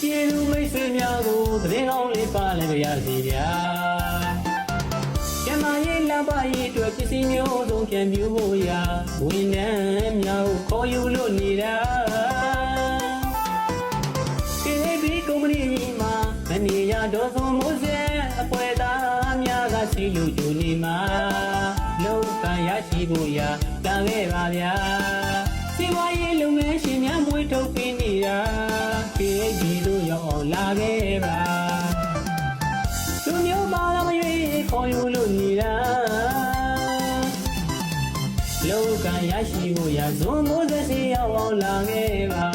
ကျေးဇူးမိတ်ဆွေများကိုသတင်းကောင်းလေးပါလည်းကြရစီဗျာကျမရဲ့လပရေးအတွက်ပစ္စည်းမျိုးစုံပြန်ပြဖို့ရာဝန်ထမ်းများကိုခေါ်ယူလို့နေတာKBကုမ္ပဏီမှာမနေရတော့ဆုံးမိုးစဲအပွဲသားများကစီလူကျူနေမှာလောကရရှိဖို့ရာတာခဲ့ပါဗျာစီဝါရေးလုပ်ငန်းရှင်များမွေးထုတ်ပေးနေတာKBတို့ရောက်အောင်လာခဲ့ပါသူမျိုးပါလာမရွေးခေါ်ယူလို့နေတာလောကရရှိဖို့ရာဇွန်မိုးစဲစီရောက်အောင်လာခဲ့ပါ